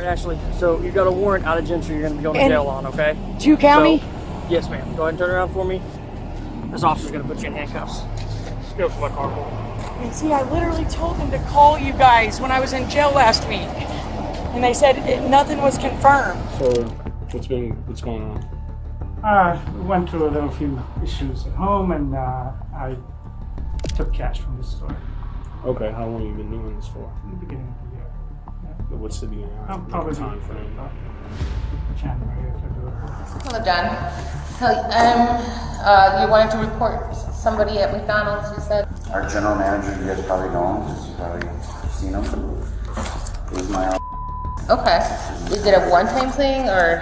Alright, Ashley, so you got a warrant out of Gentry you're going to be going to jail on, okay? 2 County? So, yes, ma'am. Go ahead and turn around for me. This officer's going to put you in handcuffs. Just go for my car. And see, I literally told them to call you guys when I was in jail last week. And they said nothing was confirmed. So, what's going on? We went through a little few issues at home, and I took cash from the store Okay, how long have you been doing this for? in the beginning of the year. Yeah. What's the beginning? Probably time frame? January or February. Hello, John. You wanted to report somebody at McDonald's, you said? Our general manager, you guys probably know him, because you've probably seen him. He's my Okay. Is it a one-time thing, or?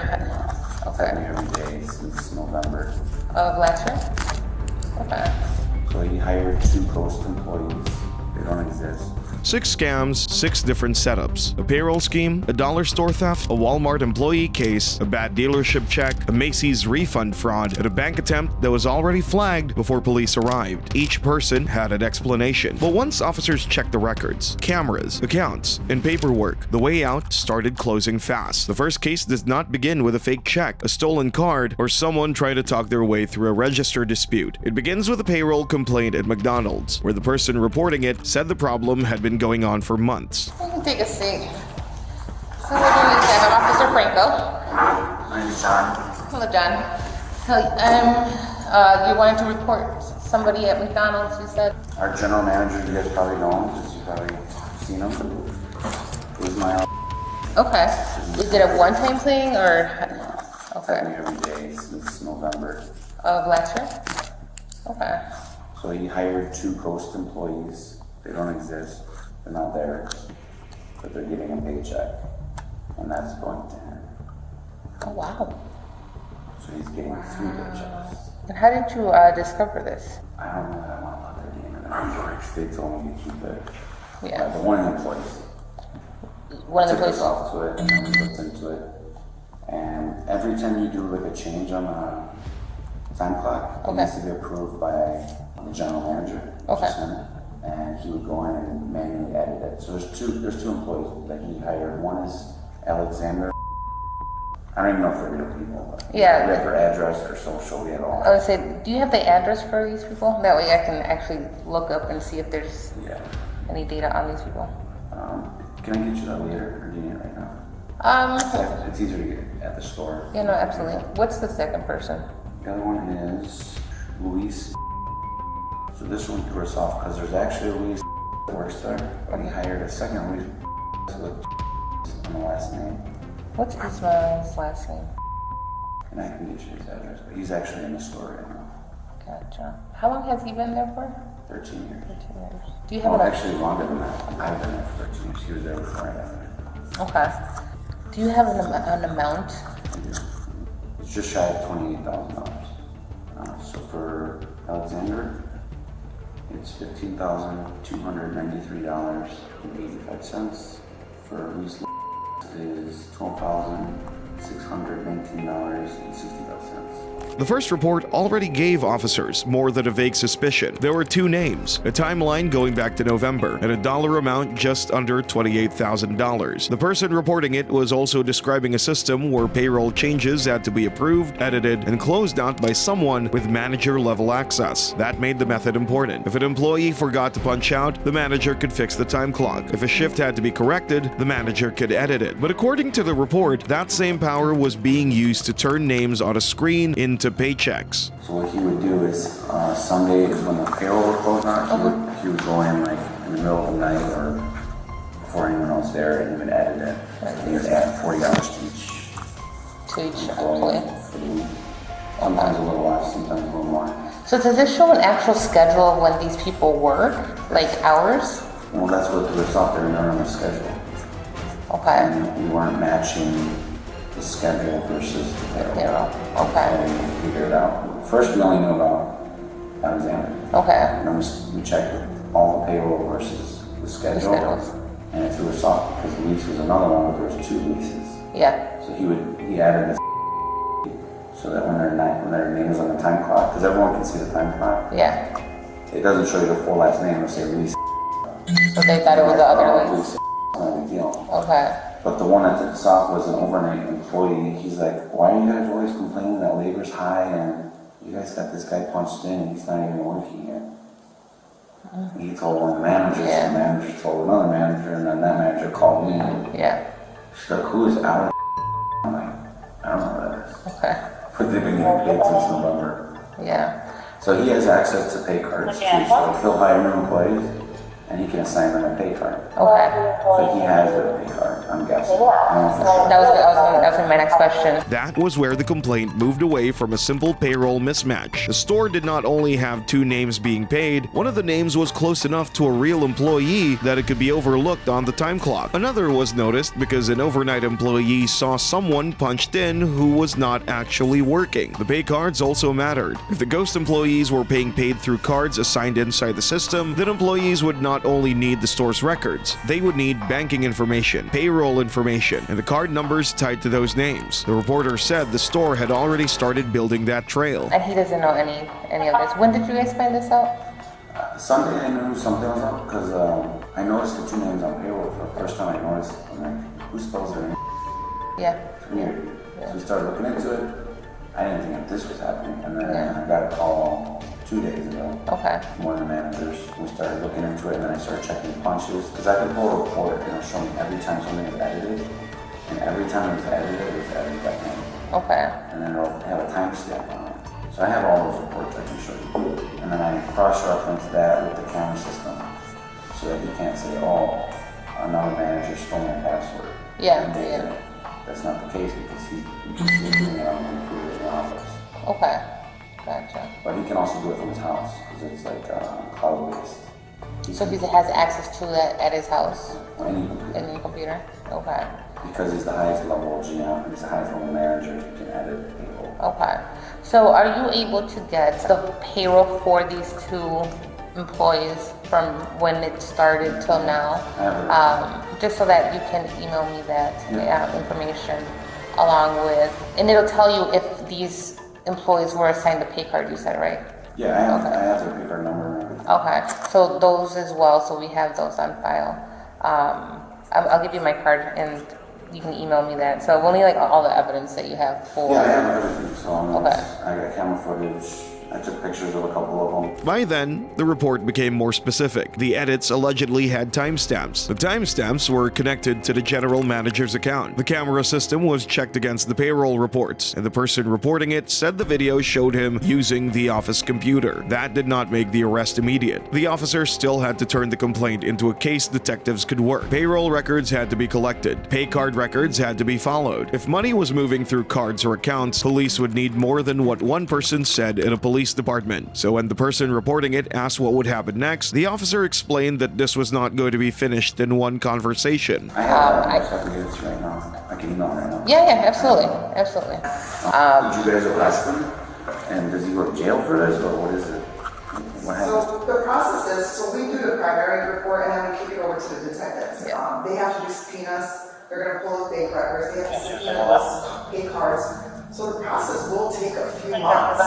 Affect me Okay. every day since November. Of last year? Okay. So he hired 2 ghost employees. They don't exist. 6 scams, 6 different setups. A payroll scheme, a dollar store theft, a Walmart employee case, a bad dealership check, a Macy's refund fraud, and a bank attempt that was already flagged before police arrived. Each person had an explanation. But once officers checked the records, cameras, accounts, and paperwork, the way out started closing fast. The first case does not begin with a fake check, a stolen card, or someone trying to talk their way through a register dispute. It begins with a payroll complaint at McDonald's, where the person reporting it said the problem had been going on for months. You can take a seat. So what do you need, Sam? I'm Officer Franco. My name's John. Hello, John. You wanted to report somebody at McDonald's, you said? Our general manager, you guys probably know him, because you've probably seen him. He's my Okay. Is it a one-time thing, or? affect me Okay. every day since November. Of last year? Okay. So he hired 2 ghost employees. They don't exist. They're not there. But they're getting a paycheck. And that's going to him. Oh, wow. So he's getting 3 paychecks. And how did you discover this? I don't know that I want to put their name in the numbers. They told me to keep it. Yeah. The one employees. One of the Took us places. off to it, and then we looked into it. And every time you do like a change on a time clock, it Okay. needs to be approved by the general manager, which Okay. is him. And he would go in and manually edit it. So there's two employees that he hired. One is Alexander. I don't even know if they're real people, but Yeah. we have their address, their social, we have all. I would say, do you have the address for these people? That way I can actually look up and see if there's Yeah. any data on these people. Can I get you that later, or do you need it right now? It's easier to get at the store. Yeah, no, absolutely. What's the second person? The other one is Luis. So this one threw us off because there's actually a Luis that works there, but he hired a second Luis with on the last name. What's Ismail's last name? And I can get you his address, but he's actually in the store right now. Gotcha. How long has he been there for? 13 years. 13 years. Do you have Well, an actually longer than that. I've been there for 13 years. He was there before I got there. Okay. Do you have an amount? It's just shy of $28,000. So for Alexander, it's $15,293.85. For Luis is $12,619.65. The first report already gave officers more than a vague suspicion. There were 2 names, a timeline going back to November, and a dollar amount just under $28,000. The person reporting it was also describing a system where payroll changes had to be approved, edited, and closed out by someone with manager-level access. That made the method important. If an employee forgot to punch out, the manager could fix the time clock. If a shift had to be corrected, the manager could edit it. But according to the report, that same power was being used to turn names on a screen into paychecks. So what he would do is, Sunday is when the payroll would close out, he would go in like in the middle of the night or before anyone else there, and he would edit it. And he would add $40 to each employee for the week. Sometimes a little less, sometimes a little more. So does this show an actual schedule of when these people work? Like hours? Well, that's what threw us off. They were not on a schedule. Okay. And we weren't matching the schedule versus the payroll. Okay. And we figured it out. First, we only knew about Alexander. Okay. And then we checked all the payroll versus the schedule. schedules. And it threw us off because Luis was another one, but there was 2 Luises. Yeah. So he added this so that when their name is on the time clock, because everyone can see the time clock, Yeah. it doesn't show you the full last name. It'll say Luis. So they thought it was the other Luis. Luis. Not a big deal. Okay. But the one that took us off was an overnight employee. He's like, why are you guys always complaining that labor's high and you guys got this guy punched in and he's not even working yet? He told one of the managers, the manager told another manager, and then that manager called me. Yeah. She's like, who is Alan? I'm like, I don't know who that is. Okay. But they've been getting paid since November. Yeah. So he has access to pay cards too. So like he'll hire new employees and he can assign them a pay card. Okay. So he has their pay card, I'm guessing. I don't know for sure. That was my next question. That was where the complaint moved away from a simple payroll mismatch. The store did not only have two names being paid, one of the names was close enough to a real employee that it could be overlooked on the time clock. Another was noticed because an overnight employee saw someone punched in who was not actually working. The pay cards also mattered. If the ghost employees were being paid through cards assigned inside the system, then employees would not only need the store's records, they would need banking information, payroll information, and the card numbers tied to those names. The reporter said the store had already started building that trail. And he doesn't know any of this. When did you guys find this out? Sunday I knew something was up because I noticed the two names on payroll for the first time. I noticed, I'm like, who spells their name? Yeah. Weird. So we started looking into it. I didn't think that this was happening. And then I got a call 2 days ago. Okay. One of the managers. We started looking into it and then I started checking punches. Because I could pull a report and it'll show me every time something was edited. And every time it was edited that name. Okay. And then it'll have a timestamp on it. So I have all those reports I can show you. And then I cross-reference that with the camera system. So that you can't say, oh, another manager stole my password. Yeah. That's not the case because you can see him doing it on the computer in the office. Okay. Gotcha. But he can also do it from his house because it's like cloud-based. So he has access to that at his house? Any computer. In the computer? Okay. Because he's the highest level of GM, he's the highest level manager, he can edit people. Okay. So are you able to get the payroll for these two employees from when it started till now? Just so that you can email me that information along with, and it'll tell you if these employees were assigned the pay card, you said, right? Yeah, I have their pay card number and everything. Okay, so those as well, so we have those on file. I'll give you my card and you can email me that. So we'll need like all the evidence that you have for... Yeah, I have everything, so Okay. I got camera footage. I took pictures of a couple of them. By then, the report became more specific. The edits allegedly had timestamps. The timestamps were connected to the general manager's account. The camera system was checked against the payroll reports, and the person reporting it said the video showed him using the office computer. That did not make the arrest immediate. The officer still had to turn the complaint into a case detectives could work. Payroll records had to be collected. Pay card records had to be followed. If money was moving through cards or accounts, police would need more than what one person said in a police department. So when the person reporting it asked what would happen next, the officer explained that this was not going to be finished in one conversation. I have I can get it right now. I can email right now. Yeah, absolutely. Did you guys arrest him? And does he go to jail for this, or what is it? What happened? So the process is, so we do the primary report and then we kick it over to the detectives. Yeah. They have to do subpoenas. They're going to pull those bank records. They have to subpoena those pay cards. So the process will take a few months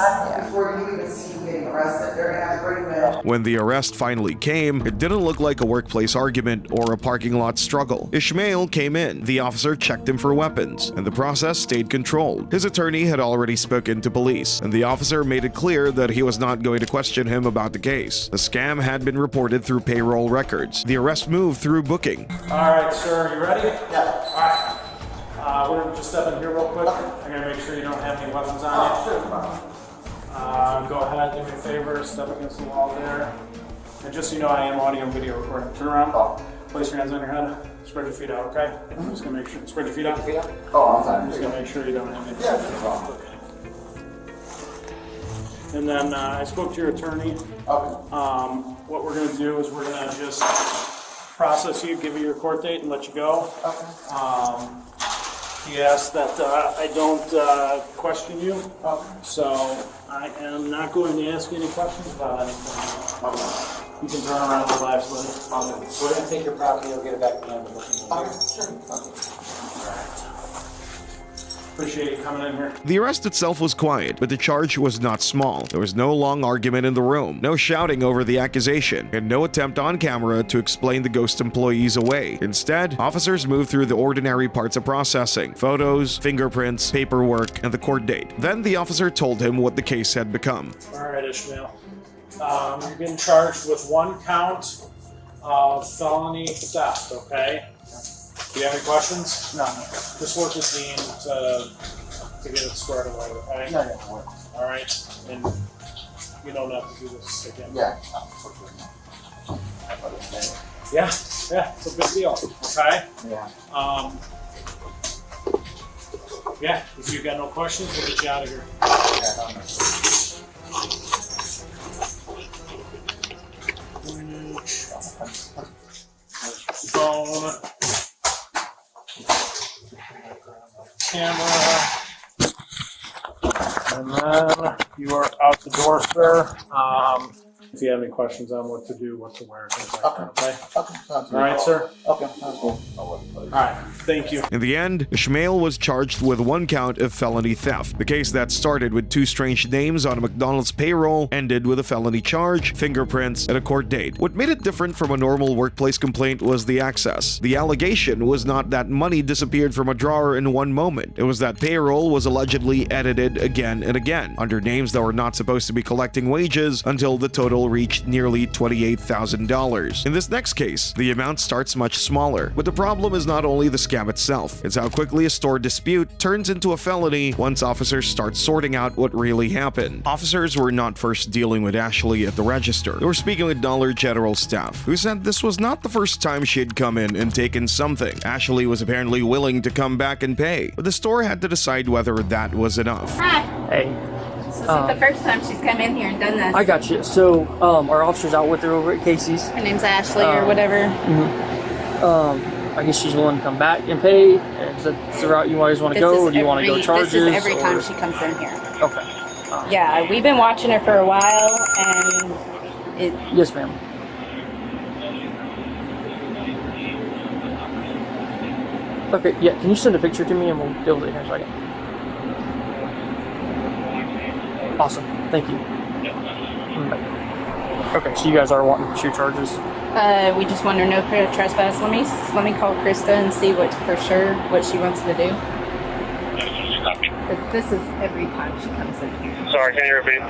before you even see you getting arrested. They're going to have to bring them in. When the arrest finally came, it didn't look like a workplace argument or a parking lot struggle. Ishmael came in. The officer checked him for weapons, and the process stayed controlled. His attorney had already spoken to police, and the officer made it clear that he was not going to question him about the case. The scam had been reported through payroll records. The arrest moved through booking. All right, sir, you ready? Yeah. All right. We're going to just step in here real quick. I'm going to make sure you don't have any weapons on you. Go ahead, do me a favor, step against the wall there. And just so you know, I am audio and video recording. Turn around, place your hands on your head, spread your feet out, okay? I'm just going to make sure, spread your feet out. Oh, I'm fine. Just going to make sure you don't have any. And then I spoke to your attorney. What we're going to do is we're going to just process you, give you your court date, and let you go. He asked that I don't question you, so I am not going to ask you any questions about anything. You can turn around and relax with it. We're going to take your property, we'll get it back at the end of the booking. Okay, sure. Appreciate you coming in here. The arrest itself was quiet, but the charge was not small. There was no long argument in the room, no shouting over the accusation, and no attempt on camera to explain the ghost employees away. Instead, officers moved through the ordinary parts of processing: photos, fingerprints, paperwork, and the court date. Then the officer told him what the case had become. All right, Ishmael. You're getting charged with 1 count of felony theft, okay? Do you have any questions? No. Just work with Dean to get it squared away, okay? No. All right, and you don't have to do this again. Yeah. Yeah, it's a big deal, okay? Yeah. Yeah, if you've got no questions, we'll get you out of here. Phone. Camera. And then you are out the door, sir. If you have any questions on what to do, what to wear, things like that, okay? All right, sir? Okay, sounds cool. All right, thank you. In the end, Ishmael was charged with 1 count of felony theft. The case that started with 2 strange names on a McDonald's payroll ended with a felony charge, fingerprints, and a court date. What made it different from a normal workplace complaint was the access. The allegation was not that money disappeared from a drawer in one moment. It was that payroll was allegedly edited again and again, under names that were not supposed to be collecting wages, until the total reached nearly $28,000. In this next case, the amount starts much smaller, but the problem is not only the scam itself, it's how quickly a store dispute turns into a felony once officers start sorting out what really happened. Officers were not first dealing with Ashley at the register. They were speaking with Dollar General staff, who said this was not the first time she had come in and taken something. Ashley was apparently willing to come back and pay, but the store had to decide whether that was enough. Hi. Hey. This isn't the first time she's come in here and done this. I got you. So, our officer's out with her over at Casey's. Her name's Ashley or whatever. I guess she's willing to come back and pay. Is that the route you guys want to go, or do you want to go charges? This is every or- time she comes in here. Okay. Yeah, we've been watching her for a while, and it. Yes, ma'am. Okay, yeah, can you send a picture to me and we'll deal with it here in a second? Awesome, thank you. Okay, so you guys are wanting to pursue charges? We just want her no trespass. Let me call Krista and see what for sure what she wants to do. 'Cause this is every time she comes in here. Sorry, can you repeat?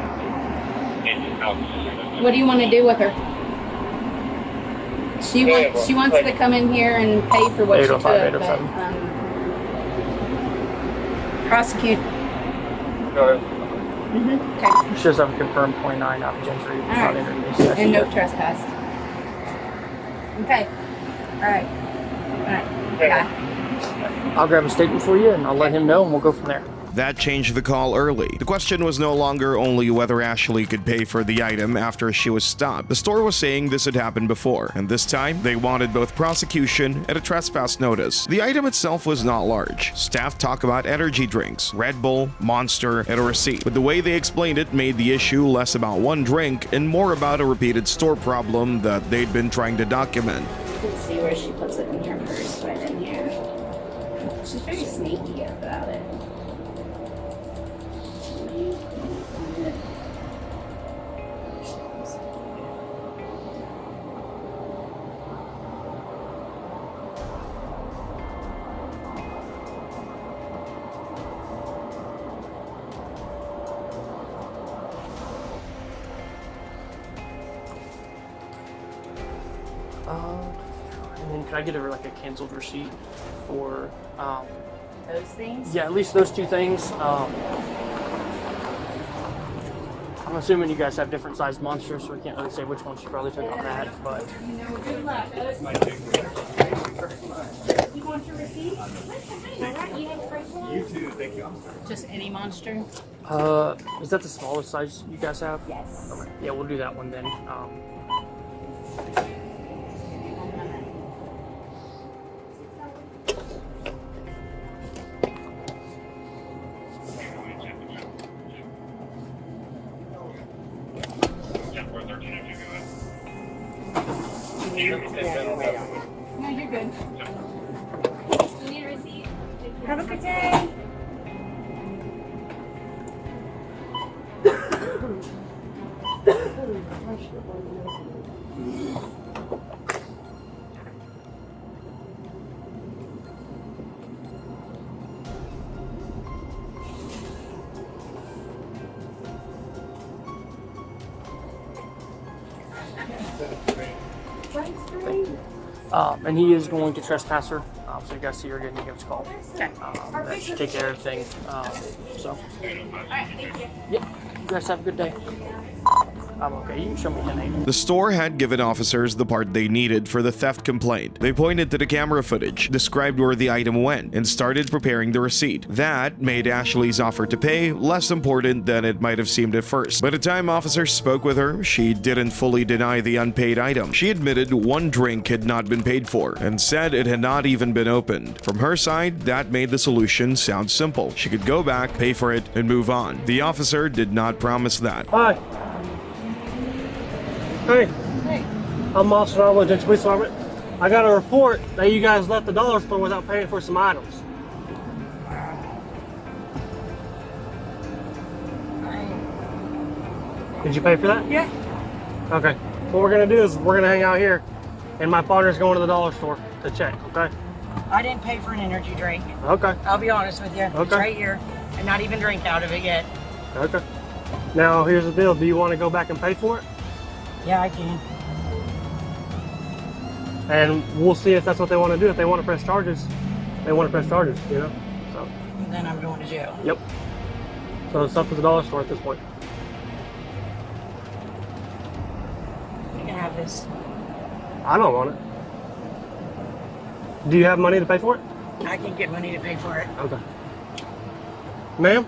What do you want to do with her? She wants to come in here and pay for what she took, 805, but 807. prosecute. Go ahead. Okay. She does have a confirmed 29 out of Gentry. All right. And no trespass. Okay. All right. All right. Bye. I'll grab a statement for you and I'll let him know and we'll go from there. That changed the call early. The question was no longer only whether Ashley could pay for the item after she was stopped. The store was saying this had happened before, and this time they wanted both prosecution and a trespass notice. The item itself was not large. Staff talk about energy drinks, Red Bull, Monster, and a receipt. But the way they explained it made the issue less about one drink and more about a repeated store problem that they'd been trying to document. Let's see where she puts it in her purse, right in here. She's very sneaky about it. And then can I get a canceled receipt for, Those things? yeah, at least those 2 things. I'm assuming you guys have different sized monsters, so we can't really say which one she probably took on that, but. Good luck. You want your receipt? You too, thank you. Just any monster? Is that the smallest size you guys have? Yes. Okay. Yeah, we'll do that one then. No, you're good. You need a receipt? Have a good day. And he is going to trespass her. So you guys see her again, you give us a call. Okay. That should take care of everything. So. All right, thank you. Yep. You guys have a good day. I'm okay. You can show me the name. The store had given officers the part they needed for the theft complaint. They pointed to the camera footage, described where the item went, and started preparing the receipt. That made Ashley's offer to pay less important than it might have seemed at first. By the time officers spoke with her, she didn't fully deny the unpaid item. She admitted one drink had not been paid for and said it had not even been opened. From her side, that made the solution sound simple. She could go back, pay for it, and move on. The officer did not promise that. Hi. Hey. Hey. I'm Officer Arnold, Gentry Police Department. I got a report that you guys left the dollar store without paying for some items. Did you pay for that? Yeah. Okay. What we're gonna do is we're gonna hang out here, and my partner's going to the dollar store to check. Okay. I didn't pay for an energy drink. Okay. I'll be honest with you. It's Okay. right here. And not even drink out of it yet. Okay. Now here's the deal. Do you want to go back and pay for it? Yeah, I can. And we'll see if that's what they want to do. If they want to press charges, they want to press charges, you know? So. Then I'm going to jail. Yep. So it's up to the dollar store at this point. You can have this. I don't want it. Do you have money to pay for it? I can get money to pay for it. Okay. Ma'am,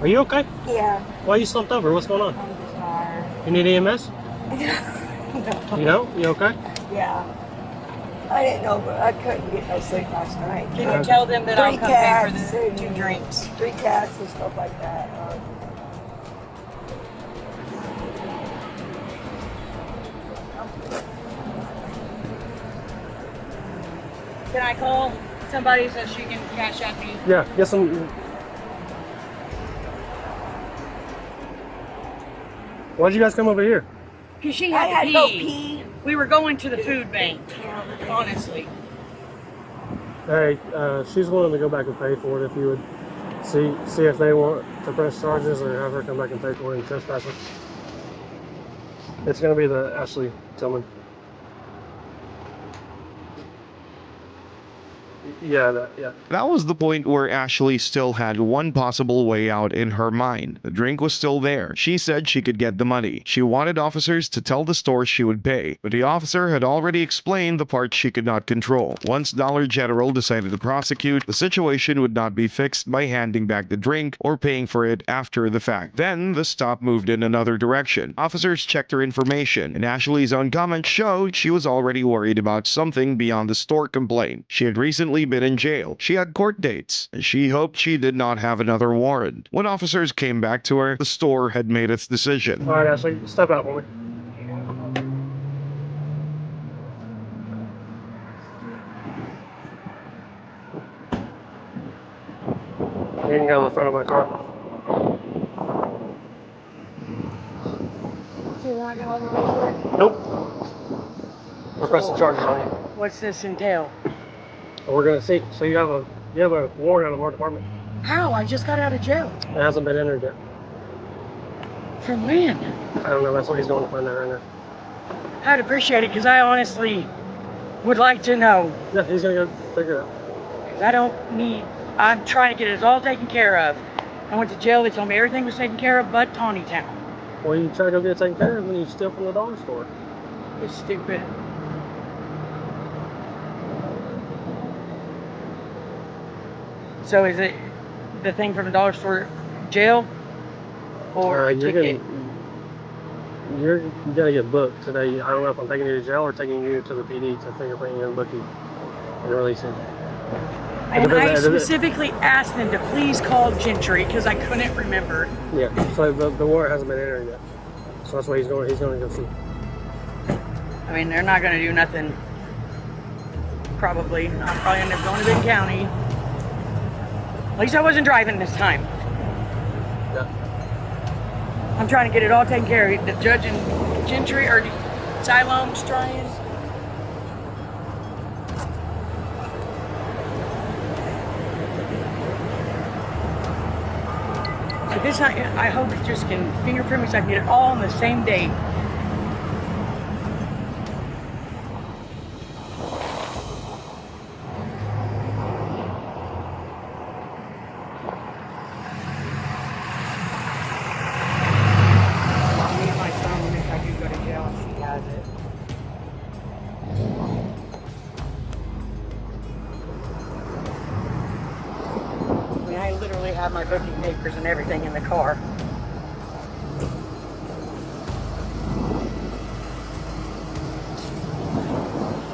are you okay? Yeah. Why are you slumped over? What's going on? I'm just tired. You need EMS? You know? You okay? Yeah. I didn't know, but I couldn't get no sleep last night. Can you tell them that I'll Three come pay for cats the and 2 drinks? 3 cats and stuff like that. Can I call somebody so she can cash out me? Yeah, get some. Why'd you guys come over here? Because she I had had to to go pee. pee. We were going to the food bank, honestly. Hey, she's willing to go back and pay for it if you would see if they want to press charges or have her come back and pay for it and trespass it. It's going to be the Ashley Tillman. Yeah, yeah. That was the point where Ashley still had one possible way out in her mind. The drink was still there. She said she could get the money. She wanted officers to tell the store she would pay, but the officer had already explained the part she could not control. Once Dollar General decided to prosecute, the situation would not be fixed by handing back the drink or paying for it after the fact. Then the stop moved in another direction. Officers checked her information, and Ashley's own comments showed she was already worried about something beyond the store complaint. She had recently been in jail. She had court dates, and she hoped she did not have another warrant. When officers came back to her, the store had made its decision. All right, Ashley, step out for me. You can go in the front of my car. Nope. We're pressing charges on you. What's this entail? We're gonna see. So you have a warrant out of our department. How? I just got out of jail. It hasn't been entered yet. From when? I don't know. That's what he's going to find out right now. I'd appreciate it because I honestly would like to know. Yeah, he's gonna go figure it out. 'Cause I don't need. I'm trying to get it all taken care of. I went to jail. They told me everything was taken care of but Tawny Town. Well, you try to go get it taken care of when you steal from the dollar store. It's stupid. So is it the thing from the dollar store jail or ticket? You're gonna get booked today. I don't know if I'm taking you to jail or taking you to the PD to fingerprint you and book you and release you. And I specifically asked them to please call Gentry because I couldn't remember. Yeah, so the warrant hasn't been entered yet. So that's what he's going to go see. I mean, they're not going to do nothing. Probably. I'll probably end up going to Big County. At least I wasn't driving this time. Yeah. I'm trying to get it all taken care of. The judge and Gentry or Siloam's trying. If it's not, I hope it just can fingerprint me so I can get it all on the same day. I literally have my booking papers and everything in the car.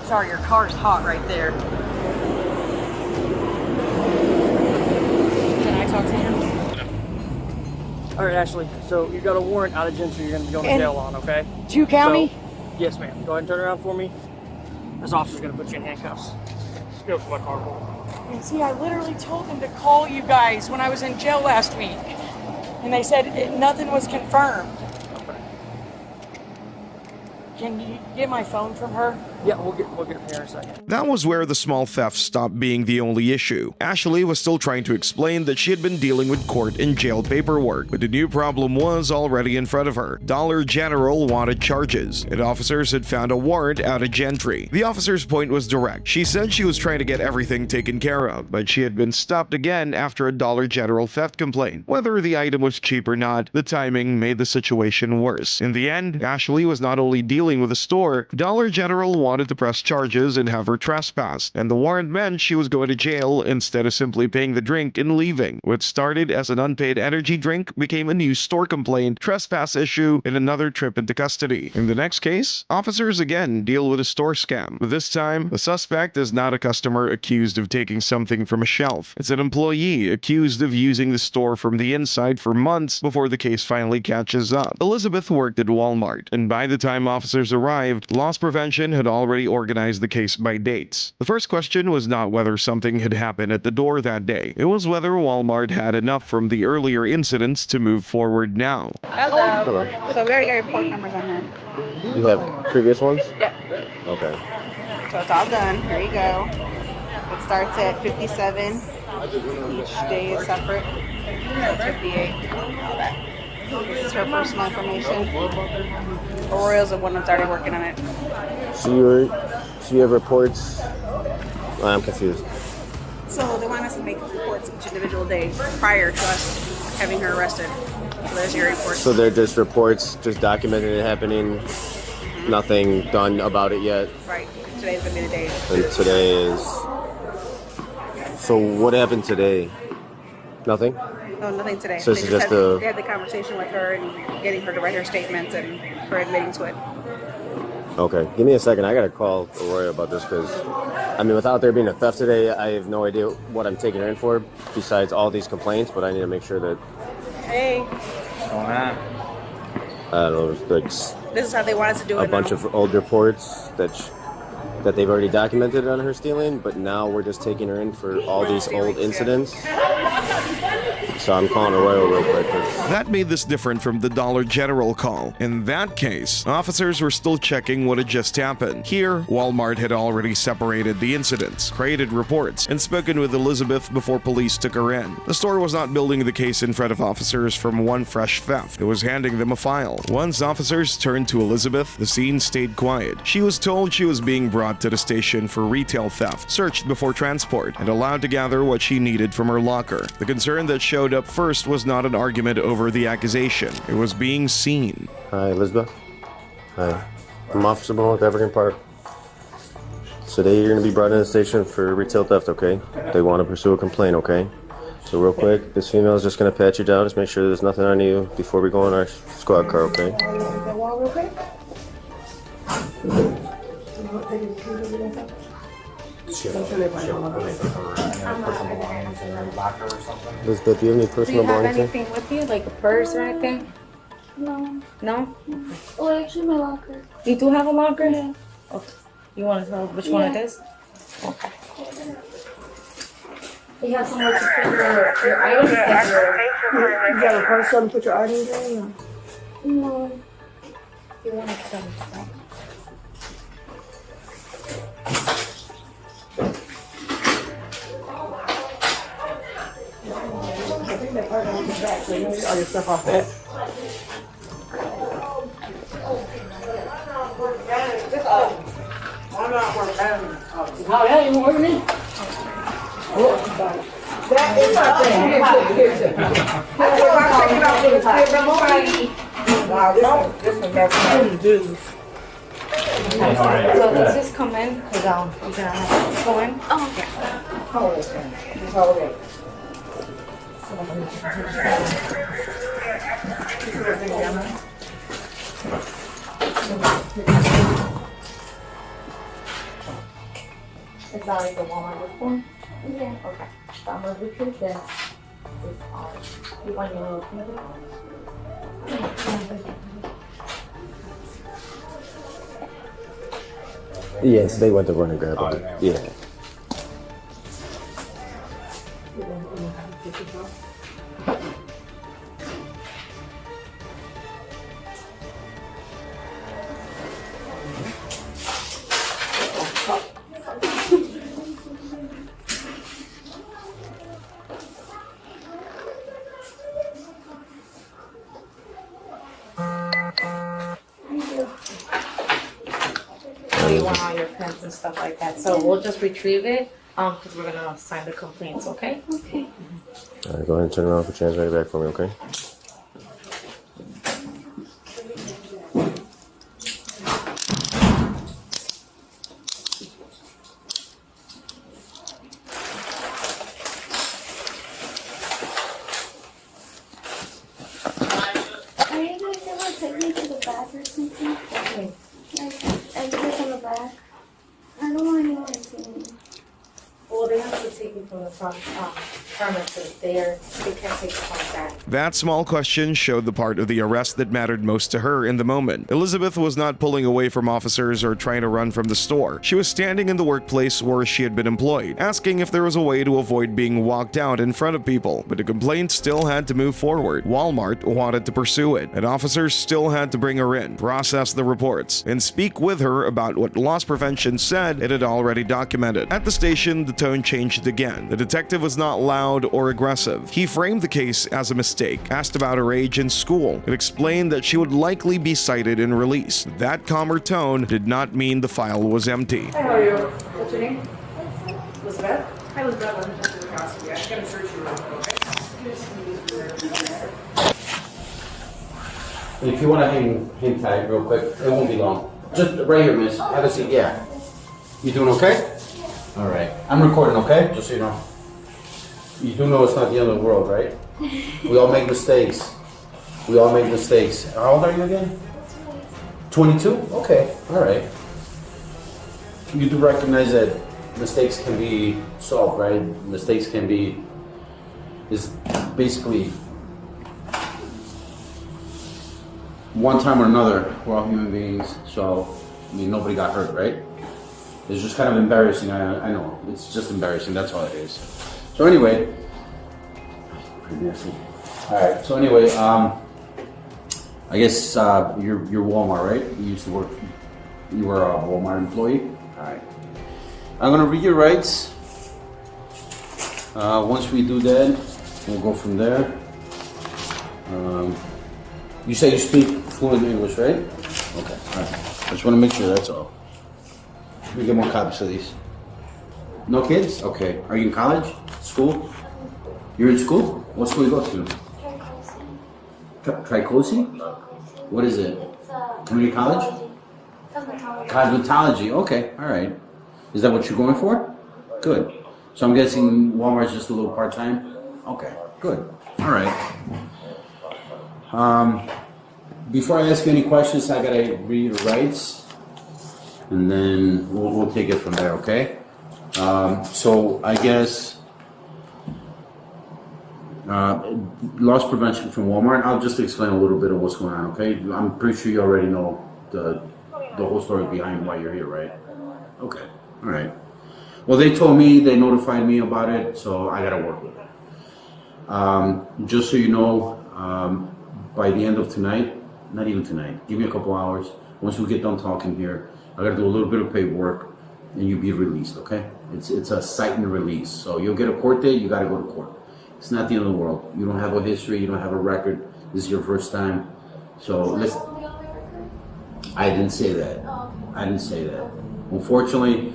Sorry, your car's hot right there. Can I talk to him? All right, Ashley. So you got a warrant out of Gentry you're going to be going to jail on, okay? 2 County? So, yes, ma'am. Go ahead and turn around for me. This officer's going to put you in handcuffs. Just go to my car. And see, I literally told them to call you guys when I was in jail last week. And they said nothing was confirmed. Can you get my phone from her? Yeah, we'll get it here in a second. That was where the small theft stopped being the only issue. Ashley was still trying to explain that she had been dealing with court and jail paperwork, but the new problem was already in front of her. Dollar General wanted charges, and officers had found a warrant out of Gentry. The officer's point was direct. She said she was trying to get everything taken care of, but she had been stopped again after a Dollar General theft complaint. Whether the item was cheap or not, the timing made the situation worse. In the end, Ashley was not only dealing with a store, Dollar General wanted to press charges and have her trespassed, and the warrant meant she was going to jail instead of simply paying the drink and leaving. What started as an unpaid energy drink became a new store complaint, trespass issue, and another trip into custody. In the next case, officers again deal with a store scam, but this time, the suspect is not a customer accused of taking something from a shelf. It's an employee accused of using the store from the inside for months before the case finally catches up. Elizabeth worked at Walmart, and by the time officers arrived, loss prevention had already organized the case by dates. The first question was not whether something had happened at the door that day. It was whether Walmart had enough from the earlier incidents to move forward now. Hello. So we already got report numbers on hand. You have previous ones? Yeah. Okay. So it's all done. Here you go. It starts at 57. Each day is separate. So 58. All that. This is her personal information. Aurora's the one that's already working on it. So you have reports? I'm confused. So they want us to make reports each individual day prior to us having her arrested. So there's your report. So they're just reports, just documenting it happening, nothing done about it yet? Right. Today's gonna be the day. And today is... So what happened today? Nothing? No, nothing today. So They it's just just a... they had the conversation with her and getting her to write her statements and her admitting to it. Okay, give me a second. I gotta call Aurora about this because, I mean, without there being a theft today, I have no idea what I'm taking her in for besides all these complaints, but I need to make sure that... Hey. What's going on? I don't know, like... This is how they want us to do it a bunch now. of old reports that they've already documented on her stealing, but now we're just taking her in for all these old incidents. So I'm calling Arroyo real quick. That made this different from the Dollar General call. In that case, officers were still checking what had just happened. Here, Walmart had already separated the incidents, created reports, and spoken with Elizabeth before police took her in. The store was not building the case in front of officers from one fresh theft. It was handing them a file. Once officers turned to Elizabeth, the scene stayed quiet. She was told she was being brought to the station for retail theft, searched before transport, and allowed to gather what she needed from her locker. The concern that showed up first was not an argument over the accusation. It was being seen. Hi, Elizabeth. Hi. I'm Officer Boone with Evergreen Park. Today you're going to be brought in the station for retail theft, okay? They want to pursue a complaint, okay? So real quick, this female is just going to pat you down. Just make sure there's nothing on you before we go in our squad car, okay? Elizabeth, do you have any personal belongings? Do you have anything with you, like a purse or anything? No. No? Oh, actually, my locker. You do have a locker? Yeah. Okay. You want to tell which one it is? Okay. You have somewhere to put your items? You have a purse so to put your items in? No. You want to come back? I think that part on the back, so you can get all your stuff off that. Oh, that ain't working? That is my thing. Wow, this one got So does this come in? Because you're gonna have to go in. Oh, Yeah. Hold this thing. Just hold it. It's not like the Walmart reform? yeah. Okay. So I'm gonna retrieve this. This you want your little finger? Yes, they went to run and grab it. Yeah. So you want all your pens and stuff like that. So we'll just retrieve it because we're gonna sign the complaints, okay? Okay. All right, go ahead and turn around for translate it back for me, okay? Are you guys able to take me to the back or something? Okay. Like, I click on the back. I don't want anyone to see me. Well, they have to take it from the front premises. They can't take it from the back. That small question showed the part of the arrest that mattered most to her in the moment. Elizabeth was not pulling away from officers or trying to run from the store. She was standing in the workplace where she had been employed, asking if there was a way to avoid being walked out in front of people. But the complaint still had to move forward. Walmart wanted to pursue it, and officers still had to bring her in, process the reports, and speak with her about what loss prevention said it had already documented. At the station, the tone changed again. The detective was not loud or aggressive. He framed the case as a mistake, asked about her age in school, and explained that she would likely be cited and released. That calmer tone did not mean the file was empty. Hey, how are you? What's your name? Elizabeth? Hi, Elizabeth. I'm just going to ask you. I'm going to search you real quick. If you want to hang tight real quick, it won't be long. Just right here, miss. Have a seat. Yeah. You doing okay? All right. I'm recording, okay? Just so you know. You do know it's not the end of the world, right? We all make mistakes. We all make mistakes. How old are you again? 22? Okay. All right. You do recognize that mistakes can be solved, right? Mistakes can be, is basically one time or another, we're all human beings, so, I mean, nobody got hurt, right? It's just kind of embarrassing, I know. It's just embarrassing, that's all it is. So anyway, pretty nasty. Alright, so anyway, I guess you're Walmart, right? You used to work, you were a Walmart employee? Alright. I'm gonna read your rights. Once we do that, we'll go from there. You say you speak fluent English, right? Okay, alright. I just want to make sure, that's all. We get more copies of these. No kids? Okay. Are you in college? School? You're in school? What school you go to? Tricosi? What is it? Community college? Cosmetology. Okay, alright. Is that what you're going for? Good. So I'm guessing Walmart's just a little part-time? Okay, good. Alright. Before I ask you any questions, I gotta read your rights. And then we'll take it from there, okay? So I guess loss prevention from Walmart. I'll just explain a little bit of what's going on, okay? I'm pretty sure you already know the whole story behind why you're here, right? Okay, all right. Well, they told me, they notified me about it, so I gotta work with it. Just so you know, by the end of tonight, not even tonight. Give me a couple hours. Once we get done talking here, I gotta do a little bit of paperwork, and you'll be released, okay? It's a cite and release. So you'll get a court date, you gotta go to court. It's not the end of the world. You don't have a history, you don't have a record. This is your first time. So let's... I didn't say that. I didn't say that. Unfortunately,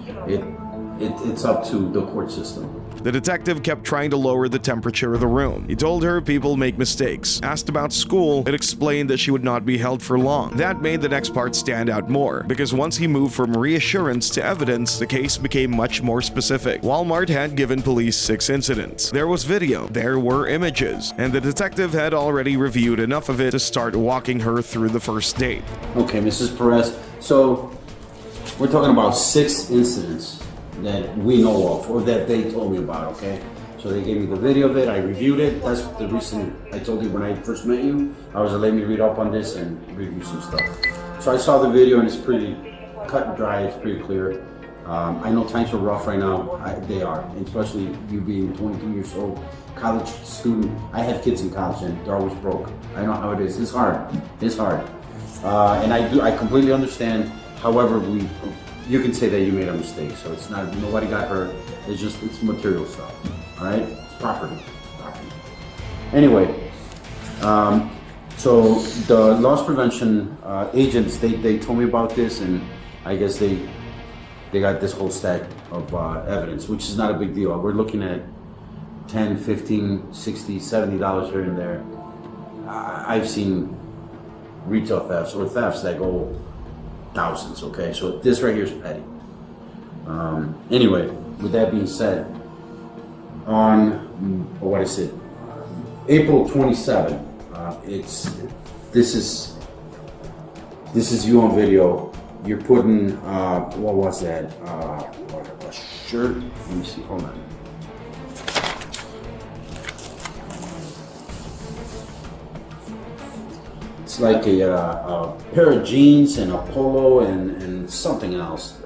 it's up to the court system. The detective kept trying to lower the temperature of the room. He told her people make mistakes. Asked about school, it explained that she would not be held for long. That made the next part stand out more, because once he moved from reassurance to evidence, the case became much more specific. Walmart had given police 6 incidents. There was video, there were images, and the detective had already reviewed enough of it to start walking her through the first date. Okay, Mrs. Perez, so we're talking about 6 incidents that we know of, or that they told me about, okay? So they gave me the video of it, I reviewed it. That's the reason I told you when I first met you, I was letting me read up on this and review some stuff. So I saw the video and it's pretty cut and dry, it's pretty clear. I know times are rough right now, they are, especially you being 22 years old, college student. I have kids in college and they're always broke. I know how it is, it's hard, and I completely understand. However, you can say that you made a mistake, so it's not, nobody got hurt, it's material stuff, all right? It's property. Anyway, so the loss prevention agents, they told me about this, and I guess they got this whole stack of evidence, which is not a big deal. We're looking at $10, $15, $60, $70 here and there. I've seen retail thefts or thefts that go thousands, okay? So this right here is petty. Anyway, with that being said, on, what is it? April 27th, this is you on video. You're putting, what was that? A shirt? Let me see, hold on. It's like a pair of jeans and a polo and something else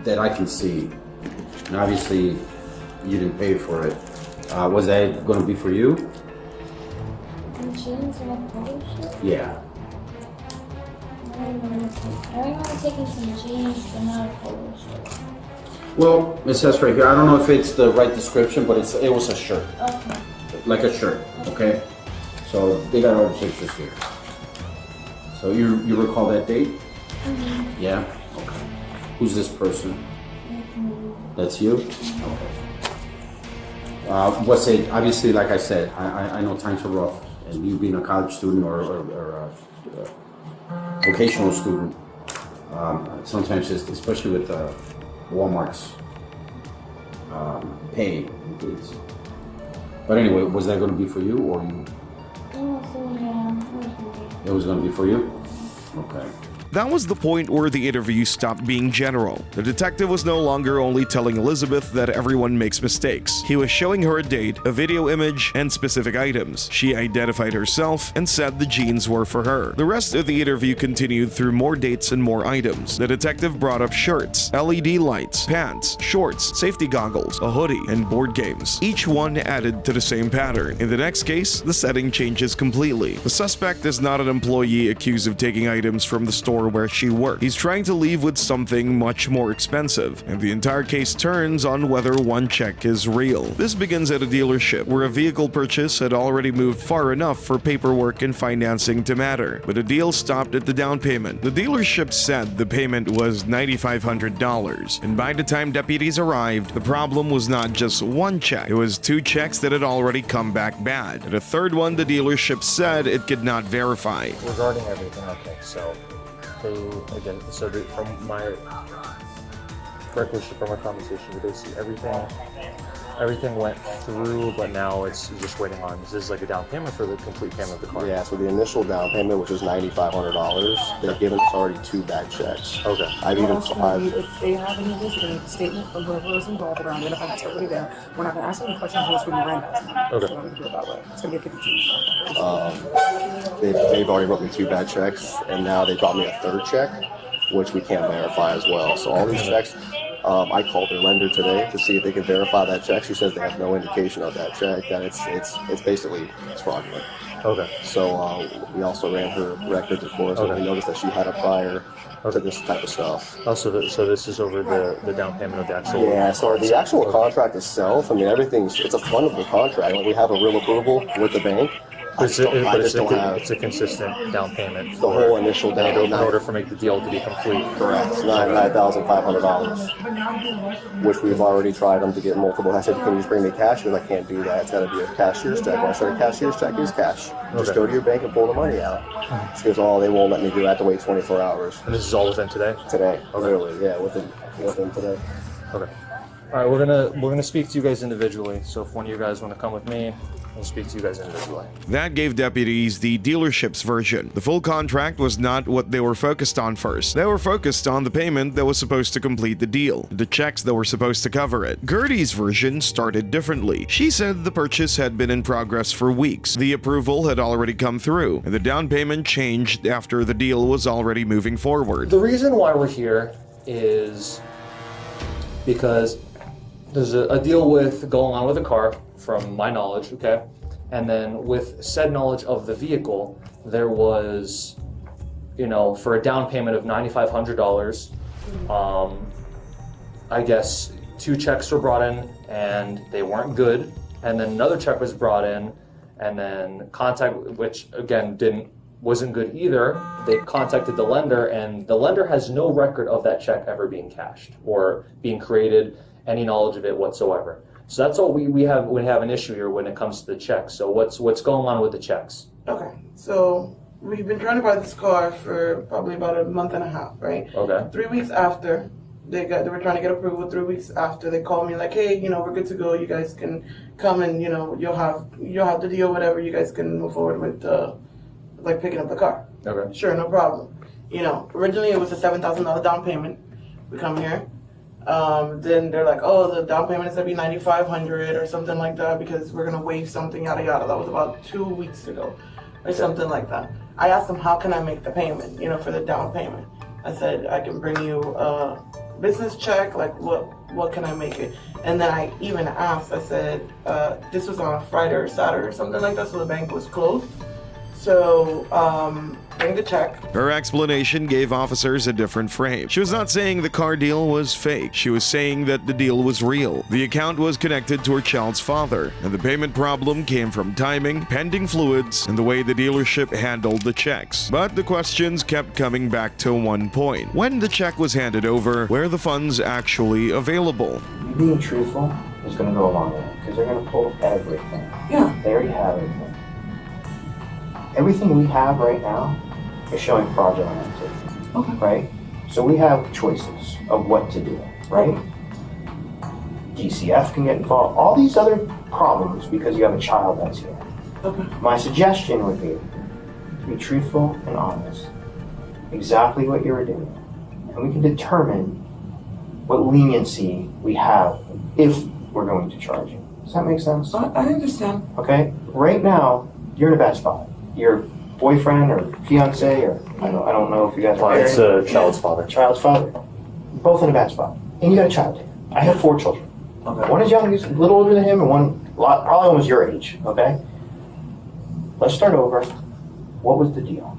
that I can see. And obviously, you didn't pay for it. Was that going to be for you? Jeans and a polo shirt? Yeah. I remember taking some jeans, but not a polo shirt. Well, it says right here, I don't know if it's the right description, but it was a shirt. Okay. Like a shirt, okay? So they got all the pictures here. So you recall that date? Mm-hmm. Yeah? Okay. Who's this person? That's you? Okay. What's it, obviously, like I said, I know times are rough, and you being a college student or a vocational student, sometimes, especially with Walmart's pay. But anyway, was that going to be for you or you? It was going to be for you? Okay. That was the point where the interview stopped being general. The detective was no longer only telling Elizabeth that everyone makes mistakes. He was showing her a date, a video image, and specific items. She identified herself and said the jeans were for her. The rest of the interview continued through more dates and more items. The detective brought up shirts, LED lights, pants, shorts, safety goggles, a hoodie, and board games. Each one added to the same pattern. In the next case, the setting changes completely. The suspect is not an employee accused of taking items from the store where she worked. He's trying to leave with something much more expensive, and the entire case turns on whether one check is real. This begins at a dealership where a vehicle purchase had already moved far enough for paperwork and financing to matter, but the deal stopped at the down payment. The dealership said the payment was $9,500, and by the time deputies arrived, the problem was not just one check, it was 2 checks that had already come back bad, and a third one the dealership said it could not verify. Regarding everything, okay, so again, from my recollection from our conversation, basically everything went through, but now it's just waiting on. This is like a down payment for the complete payment of the car. Yeah, so the initial down payment, which was $9,500, they've given us already 2 back checks. Okay. If they have any of this, they need a statement from whoever was involved around identifying it's already there. We're not going to ask any questions, we're just going to run that. Okay. So we're going to do it that way. It's going to be a 52. They've already wrote me 2 bad checks, and now they brought me a 3rd check, which we can't verify as well. So all these checks, I called their lender today to see if they can verify that check. She says they have no indication of that check, that it's basically fraudulent. Okay. So we also ran her records, of course, and we noticed that she had a prior to this type of stuff. Oh, so this is over the down payment of the actual... Yeah, so the actual contract itself, I mean, it's a fundable contract. Like, we have a real approval with the bank. It's a consistent down payment. The whole initial down in order for make the deal to be complete. Correct. $9,500, which we've already tried them to get multiple. I said, can you just bring me cash? Because I can't do that. It's got to be a cashier's check. When I said a cashier's check is cash. Just go to your bank and pull the money out. She goes, oh, they won't let me do it. I have to wait 24 hours. And this is all within today? Today. Literally, yeah, within today. Okay. All right, we're gonna speak to you guys individually. So if one of you guys want to come with me, we'll speak to you guys individually. That gave deputies the dealership's version. The full contract was not what they were focused on first. They were focused on the payment that was supposed to complete the deal, the checks that were supposed to cover it. Gertie's version started differently. She said the purchase had been in progress for weeks. The approval had already come through, and the down payment changed after the deal was already moving forward. The reason why we're here is because there's a deal with going on with the car, from my knowledge, okay? And then with said knowledge of the vehicle, there was, for a down payment of $9,500, I guess 2 checks were brought in and they weren't good. And then another check was brought in, and then contact, which again wasn't good either. They contacted the lender, and the lender has no record of that check ever being cashed or being created, any knowledge of it whatsoever. So that's all we have an issue here when it comes to the checks. So what's going on with the checks? Okay, so we've been trying to buy this car for probably about a month and a half, right? Okay. 3 weeks after they were trying to get approval. 3 weeks after, they called me like, hey, we're good to go. You guys can come and you'll have the deal, whatever. You guys can move forward with picking up the car. Okay. Sure, no problem. Originally it was a $7,000 down payment. We come here. Then they're like, oh, the down payment is gonna be $9,500 or something like that because we're gonna waive something, yada yada. That was about 2 weeks ago, or something like that. I asked them, how can I make the payment? For the down payment. I said, I can bring you a business check. Like, what can I make it? And then I even asked. I said, this was on a Friday or Saturday or something like that, so the bank was closed. So, bring the check. Her explanation gave officers a different frame. She was not saying the car deal was fake. She was saying that the deal was real. The account was connected to her child's father, and the payment problem came from timing, pending fluids, and the way the dealership handled the checks. But the questions kept coming back to one point. When the check was handed over, were the funds actually available? Being truthful is going to go a long way, because they're going to pull everything. Yeah. They already have everything. Everything we have right now is showing fraudulent activity, right? So we have choices of what to do, right? DCF can get involved, all these other problems because you have a child that's here. My suggestion would be to be truthful and honest, exactly what you were doing, and we can determine what leniency we have if we're going to charge you. Does that make sense? I understand. Okay, right now, you're in a bad spot. Your boyfriend or fiance, or I don't know if you guys are married. It's a child's father. Child's father. Both in a bad spot. And you got a child here. I have 4 children. Okay. One is young, he's a little older than him, and one probably almost your age, okay? Let's start over. What was the deal?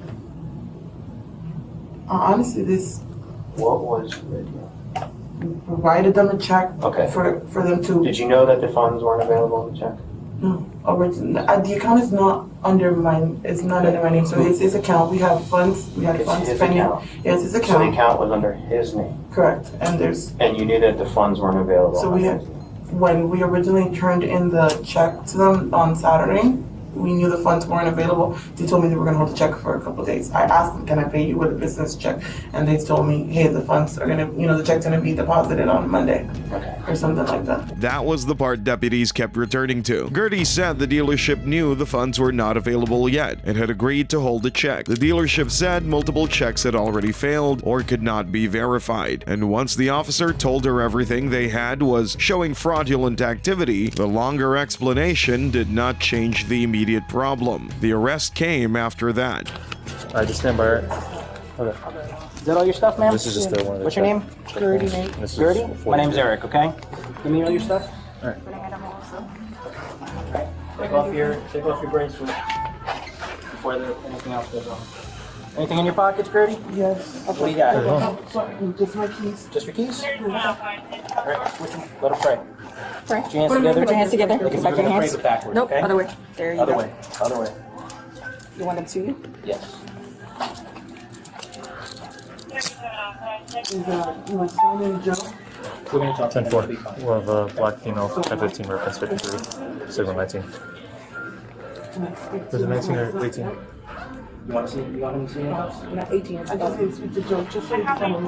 Honestly, what was the deal? Provided them a check for them to... Did you know that the funds weren't available in the check? No. The account is not under my name, so it's his account. We have funds. We had funds pending. Yes, his account. So the account was under his name. Correct. And you knew that the funds weren't available. So when we originally turned in the check to them on Saturday, we knew the funds weren't available. They told me they were going to hold the check for a couple of days. I asked them, can I pay you with a business check? And they told me, hey, the funds are going to, the check's going to be deposited on Monday. Or something like that. That was the part deputies kept returning to. Gertie said the dealership knew the funds were not available yet and had agreed to hold the check. The dealership said multiple checks had already failed or could not be verified. And once the officer told her everything they had was showing fraudulent activity, the longer explanation did not change the immediate problem. The arrest came after that. I just stand by it. Okay. Is that all your stuff, ma'am? This is just the one. What's your name? Gertie. Gertie? My name's Eric, okay? Give me all your stuff. All right. Take off your bracelet before anything else goes on. Anything in your pockets, Gertie? Yes. What do you got? Just my keys. Just your keys? Alright, switch them. Let them pray. Pray. Put your hands together. Put your hands together. Because Back we're your gonna hands. pray backwards, Nope, okay? other way. There you Other go. way. Other way. You want them to see you? Yes. My son and Joe. We're gonna talk 10-4. We'll have a black female, 10-15, reference 53, signal 19. Was it 19 or 18? You want him to see your house? Not 18. I just need to speak to Joe just so you can tell him.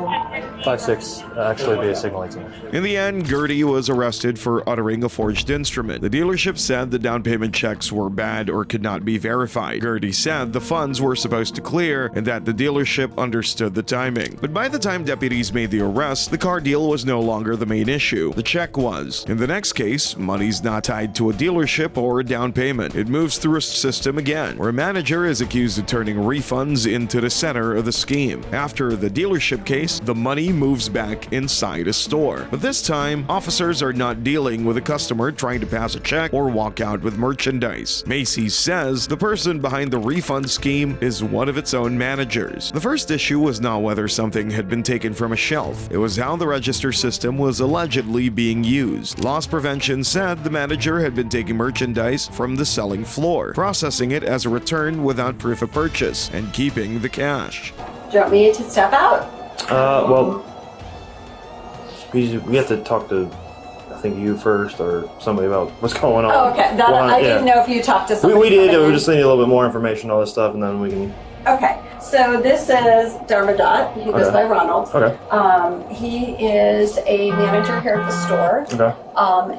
5-6, actually be a signal 18. In the end, Gertie was arrested for uttering a forged instrument. The dealership said the down payment checks were bad or could not be verified. Gertie said the funds were supposed to clear and that the dealership understood the timing. But by the time deputies made the arrest, the car deal was no longer the main issue. The check was. In the next case, money's not tied to a dealership or a down payment. It moves through a system again, where a manager is accused of turning refunds into the center of the scheme. After the dealership case, the money moves back inside a store. But this time, officers are not dealing with a customer trying to pass a check or walk out with merchandise. Macy's says the person behind the refund scheme is one of its own managers. The first issue was not whether something had been taken from a shelf. It was how the register system was allegedly being used. Loss prevention said the manager had been taking merchandise from the selling floor, processing it as a return without proof of purchase, and keeping the cash. Do you want me to step out? Well, we have to talk to, I think, you first or somebody about what's going on. Oh, okay. I didn't know if you talked to somebody. We did. We just need a little bit more information, all this stuff, and then we can. Okay, so this is Dharmadot. He goes by Ronald. Okay. He is a manager here at the store. Okay.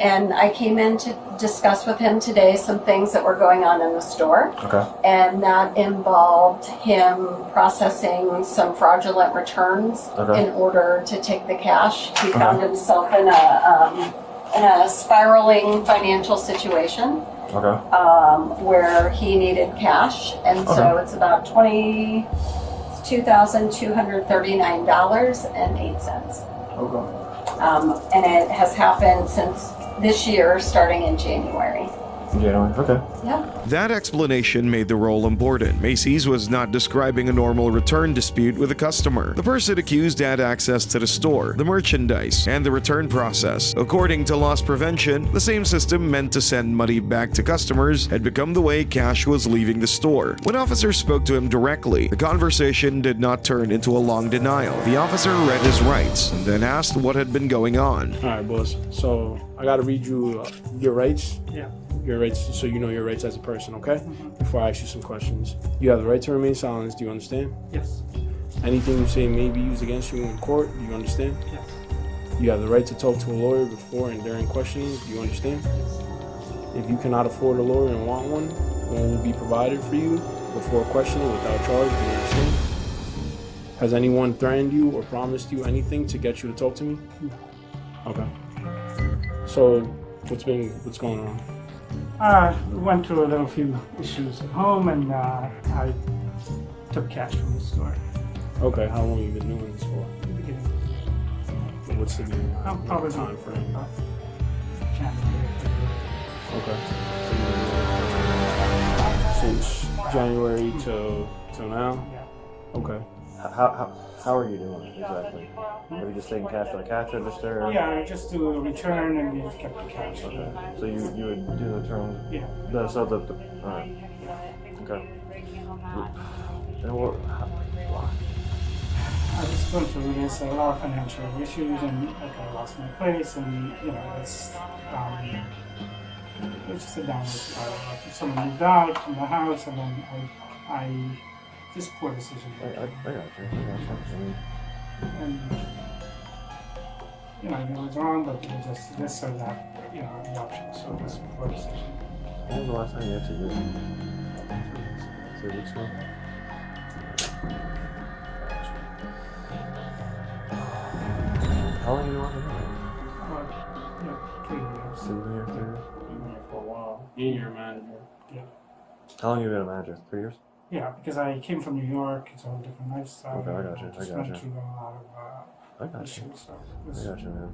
And I came in to discuss with him today some things that were going on in the store. Okay. And that involved him processing some fraudulent returns in order to take the cash. He found himself in a spiraling financial situation. Okay. Where he needed cash, and so it's about $22,239.08. Okay. And it has happened since this year, starting in January. January. Okay. Yeah. That explanation made the role important. Macy's was not describing a normal return dispute with a customer. The person accused had access to the store, the merchandise, and the return process. According to loss prevention, the same system meant to send money back to customers had become the way cash was leaving the store. When officers spoke to him directly, the conversation did not turn into a long denial. The officer read his rights and then asked what had been going on. All right, boss. So I gotta read you your rights. Yeah. Your rights, so you know your rights as a person, okay? Before I ask you some questions. You have the right to remain silent, do you understand? Yes. Anything you say may be used against you in court, do you understand? Yes. You have the right to talk to a lawyer before and during questioning, do you understand? If you cannot afford a lawyer and want one will be provided for you before questioning without charge, do you understand? Has anyone threatened you or promised you anything to get you to talk to me? Okay. So, what's going on? We went through a little few issues at home, and I took cash from the store. Okay, how long have you been doing this for? The beginning. What's the Probably time frame? January. Okay. Since January till now? Yeah. Okay. How are you doing exactly? Are you just taking cash to the cash register? Yeah, I just do a return and we just kept the cash. Okay. So you would do the return? Yeah. Alright. Okay. And I just went through this, a lot of financial issues, and I lost my place, and it's just a downward spiral. Someone moved out from the house, and then I just poor decision. I got you. And it was wrong, but it was just this or that, the option. So it was a poor decision. When was the last time you actually did it? 3 weeks ago? How long have you been working here? 3 years. 3 years? Been here for a while. Being your manager. Yeah. How long have you been a manager? 3 years? Yeah, because I came from New York, it's a whole different lifestyle. Okay, I got you. Just I got went you. through a lot of I got you. issues, so I got you, man.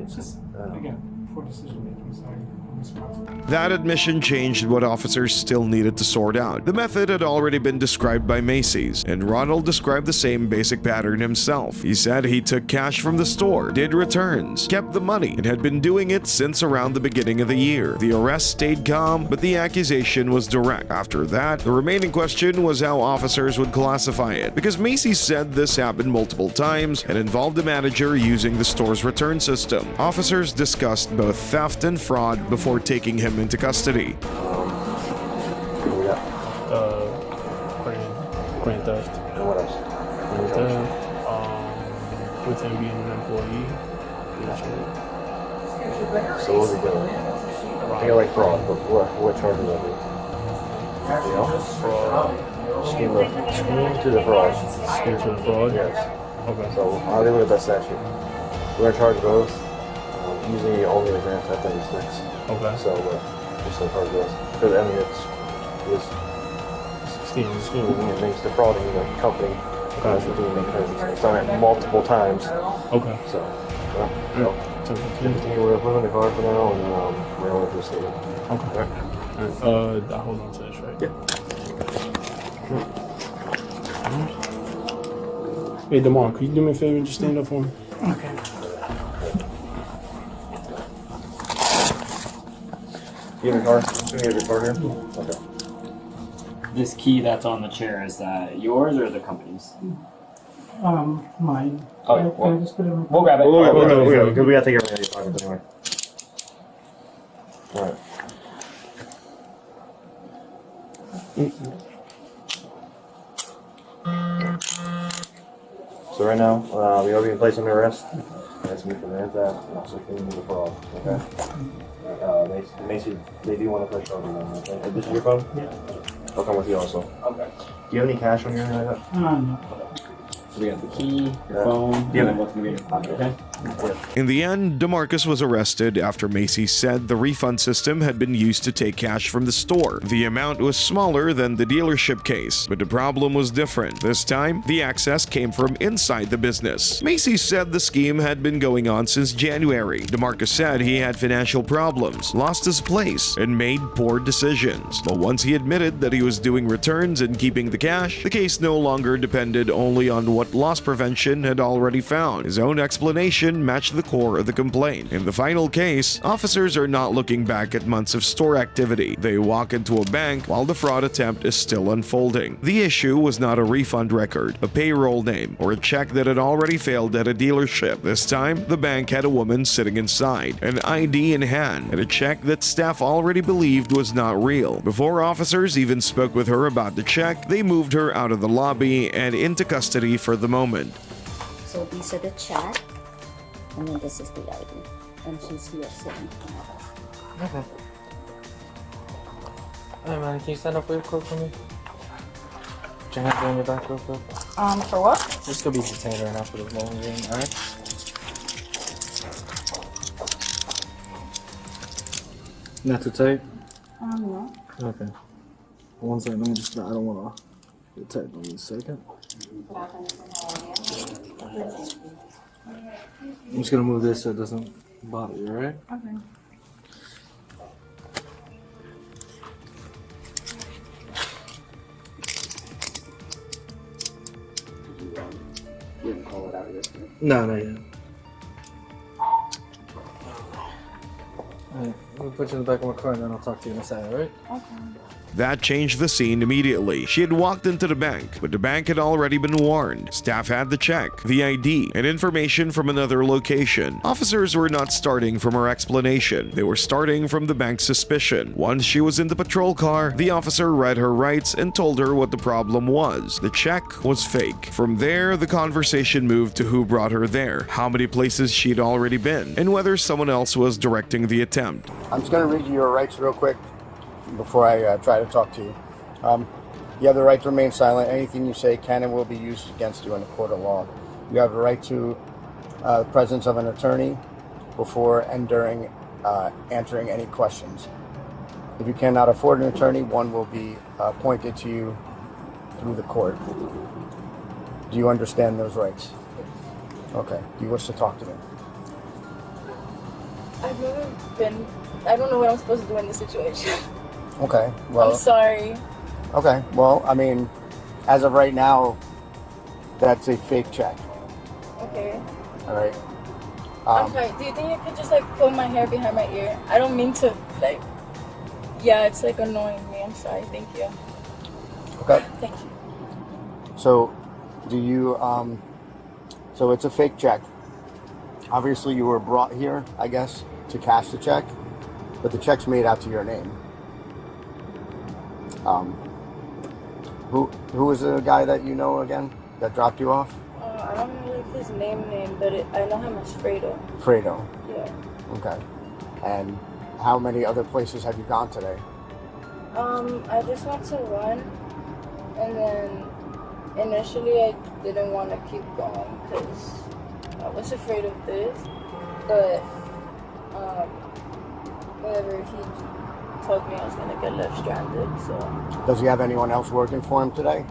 it's just, again, poor decision making, so I'm responsible. That admission changed what officers still needed to sort out. The method had already been described by Macy's, and Ronald described the same basic pattern himself. He said he took cash from the store, did returns, kept the money, and had been doing it since around the beginning of the year. The arrest stayed calm, but the accusation was direct. After that, the remaining question was how officers would classify it, because Macy's said this happened multiple times and involved the manager using the store's return system. Officers discussed both theft and fraud before taking him into custody. What we got? Grand theft. And what else? Grand theft. With him being an employee. So what was he doing? I think I like fraud, but what charge is that? You know? Fraud. Scheme to the fraud. Scheme to the fraud? Yes. Okay. So I'll give it the best statute. We're gonna charge both. Usually only the grand theft and the six. Okay. So just gonna charge both. Because I mean it's scheming and things defrauding the company. It's done it multiple times. Okay. So we're putting in the car for now and we're only for statement. Okay. Alright. I'll hold on to this, right? Yeah. Hey, Damar, could you do me a favor and just stand up for me? Okay. You have your car? Do you have your car here? Okay. This key that's on the chair, is that yours or the company's? Mine. Okay, Can I just put it in? We'll grab it. We'll grab it. Because we gotta take everything out of your pockets anyway. Alright. So right now, we are being placed under arrest. That's me for grand theft and also cleaning the fraud. Okay. Macy, they do want to push over them. Okay. This is your phone? Yeah. I'll come with you also. Okay. Do you have any cash on you or anything like that? No. So we got the key, your phone, and then what's gonna be in your pocket, okay? In the end, DeMarcus was arrested after Macy's said the refund system had been used to take cash from the store. The amount was smaller than the dealership case, but the problem was different. This time, the access came from inside the business. Macy's said the scheme had been going on since January. DeMarcus said he had financial problems, lost his place, and made poor decisions. But once he admitted that he was doing returns and keeping the cash, the case no longer depended only on what loss prevention had already found. His own explanation matched the core of the complaint. In the final case, officers are not looking back at months of store activity. They walk into a bank while the fraud attempt is still unfolding. The issue was not a refund record, a payroll name, or a check that had already failed at a dealership. This time, the bank had a woman sitting inside, an ID in hand, and a check that staff already believed was not real. Before officers even spoke with her about the check, they moved her out of the lobby and into custody for the moment. So these are the check, and then this is the ID, and she's here sitting in front of us. Okay. Hey man, can you stand up real quick for me? Put your hands on your back real quick. For what? This could be detained right now for the long game, alright? Not too tight? No. Okay. One second, let me just, I don't want to get tight on a second. I'm just gonna move this so it doesn't bother you, alright? Okay. You didn't call it out yet. No, not yet. Alright, let me put you in the back of my car and then I'll talk to you in a second, alright? Okay. That changed the scene immediately. She had walked into the bank, but the bank had already been warned. Staff had the check, the ID, and information from another location. Officers were not starting from her explanation. They were starting from the bank's suspicion. Once she was in the patrol car, the officer read her rights and told her what the problem was. The check was fake. From there, the conversation moved to who brought her there, how many places she'd already been, and whether someone else was directing the attempt. I'm just going to read you your rights real quick before I try to talk to you. You have the right to remain silent. Anything you say can and will be used against you in a court of law. You have the right to the presence of an attorney before and during answering any questions. If you cannot afford an attorney, one will be appointed to you through the court. Do you understand those rights? Okay. Do you wish to talk to me? I've never been. I don't know what I'm supposed to do in this situation. Okay. Well, I'm sorry. Okay. Well, I mean, as of right now, that's a fake check. Okay. All right. I'm sorry. Do you think you could just like pull my hair behind my ear? I don't mean to like. Yeah, it's like annoying me. I'm sorry. Thank you. Okay. Thank you. So, do you? So it's a fake check. Obviously, you were brought here, I guess, to cash the check, but the check's made out to your name. Who was the guy that you know again that dropped you off? I don't know like his name, but I know him as Fredo. Fredo. Yeah. Okay. And how many other places have you gone today? I just went to one, and then initially I didn't want to keep going because I was afraid of this, but whenever he told me I was gonna get left stranded, so. Does he have anyone else working for him today?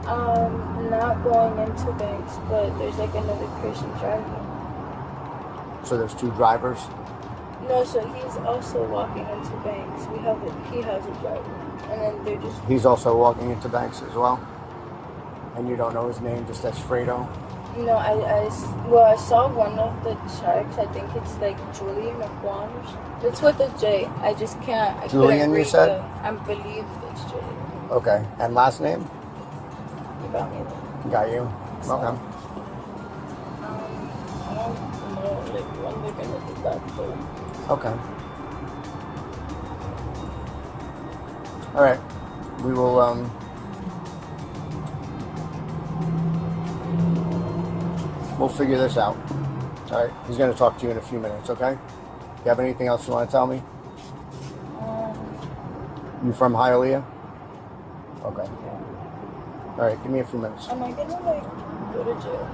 Not going into banks, but there's like another person driving. So there's two drivers? No, so he's also walking into banks. He has a driver, and then they're just. He's also walking into banks as well? And you don't know his name, just as Fredo? No, I saw one of the checks. I think it's like Julian or Juan. It's with a J. I just can't. I Julian, you said? I believe it's Julian. Okay. And last name? You got me. Got you. So, Okay. I don't know like when they're gonna do that though. Okay. All right. We will. We'll figure this out. All right. He's going to talk to you in a few minutes. Okay. You have anything else you want to tell me? You from Hialeah? Okay. All right. Give me a few minutes. Am I gonna like go to jail?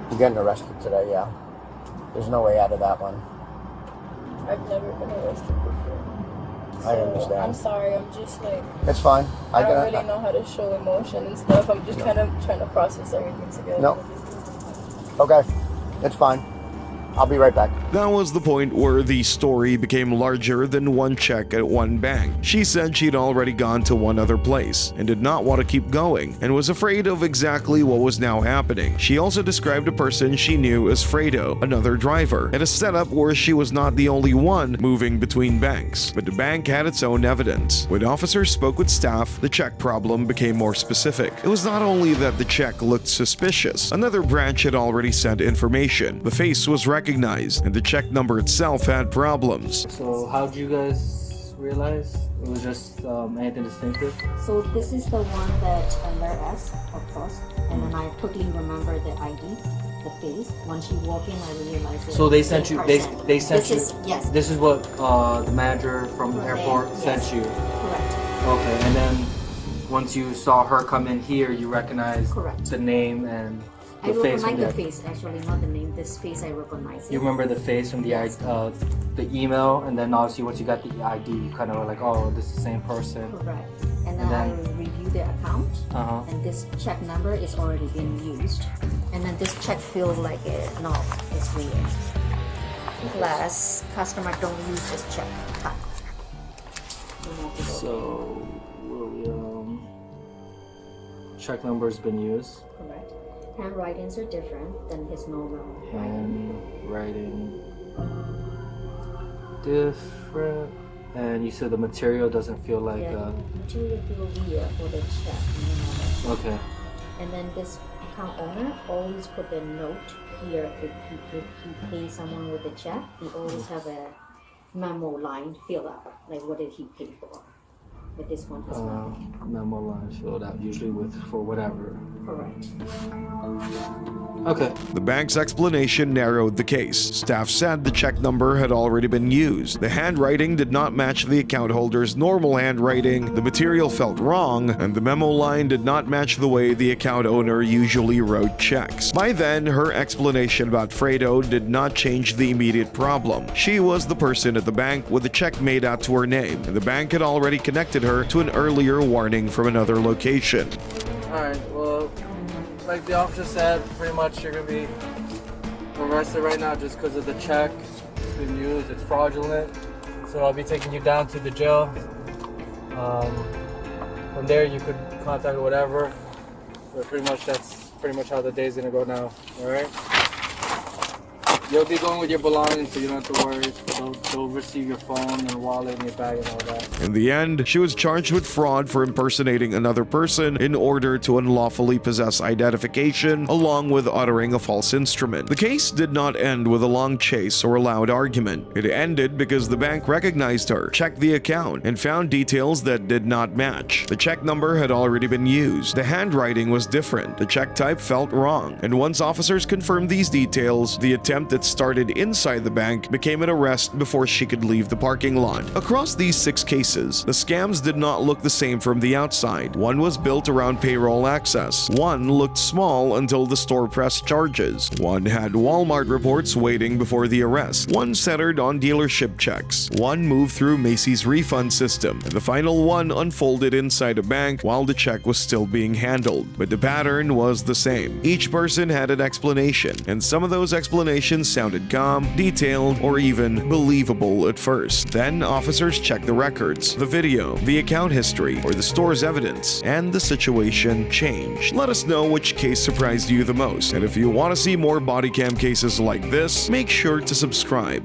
You're getting arrested today. Yeah. There's no way out of that one. I've never been arrested before. I understand. I'm sorry. I'm just like. It's fine. I don't really know how to show emotion and stuff. I'm just kind of trying to process everything together. No. Okay. It's fine. I'll be right back. That was the point where the story became larger than one check at one bank. She said she'd already gone to one other place and did not want to keep going and was afraid of exactly what was now happening. She also described a person she knew as Fredo, another driver, at a setup where she was not the only one moving between banks, but the bank had its own evidence. When officers spoke with staff, the check problem became more specific. It was not only that the check looked suspicious, another branch had already sent information. The face was recognized and the check number itself had problems. So how did you guys realize it was just anything distinctive? So this is the one that there S, of course, and then I quickly remember the ID, the face. Once you walk in, I realized it. So they sent you. They sent this you. Is, yes. This is what the manager from the airport sent you. Correct. Okay, and then once you saw her come in here, you recognized the name and. I recognize the face, actually, not the name. This face I recognize. You remember the face from the the email, and then obviously once you got the ID, you kind of were like, oh, this is the same person. Correct. And then I review the account, and this check number is already being used. And then this check feels like it's weird. Plus, customer don't use this check. So, check number has been used. Correct. Handwritings are different than his normal Handwriting different. And you said the material doesn't feel like the material feels weird for the check. Okay. And then this account owner always put a note here if he pays someone with a check. He always have a memo line fill up, like what did he pay for. But this one is not. Memo lines filled out usually for whatever. Correct. Okay. The bank's explanation narrowed the case. Staff said the check number had already been used. The handwriting did not match the account holder's normal handwriting, the material felt wrong, and the memo line did not match the way the account owner usually wrote checks. By then, her explanation about Fredo did not change the immediate problem. She was the person at the bank with a check made out to her name, and the bank had already connected her to an earlier warning from another location. Alright, well, like the officer said, pretty much you're gonna be arrested right now just because of the check. It's been used, it's fraudulent. So I'll be taking you down to the jail. From there you could contact whatever. But pretty much that's pretty much how the day's gonna go now. Alright? You'll be going with your belongings, so you don't have to worry. They'll receive your phone and wallet and your bag and all that. In the end, she was charged with fraud for impersonating another person in order to unlawfully possess identification, along with uttering a false instrument. The case did not end with a long chase or a loud argument. It ended because the bank recognized her, checked the account, and found details that did not match. The check number had already been used. The handwriting was different. The check type felt wrong. And once officers confirmed these details, the attempt that started inside the bank became an arrest before she could leave the parking lot. Across these 6 cases, the scams did not look the same from the outside. One was built around payroll access. One looked small until the store pressed charges. One had Walmart reports waiting before the arrest. One centered on dealership checks. One moved through Macy's refund system. And the final one unfolded inside a bank while the check was still being handled. But the pattern was the same. Each person had an explanation, and some of those explanations sounded calm, detailed, or even believable at first. Then officers checked the records, the video, the account history, or the store's evidence, and the situation changed. Let us know which case surprised you the most, and if you want to see more body cam cases like this, make sure to subscribe.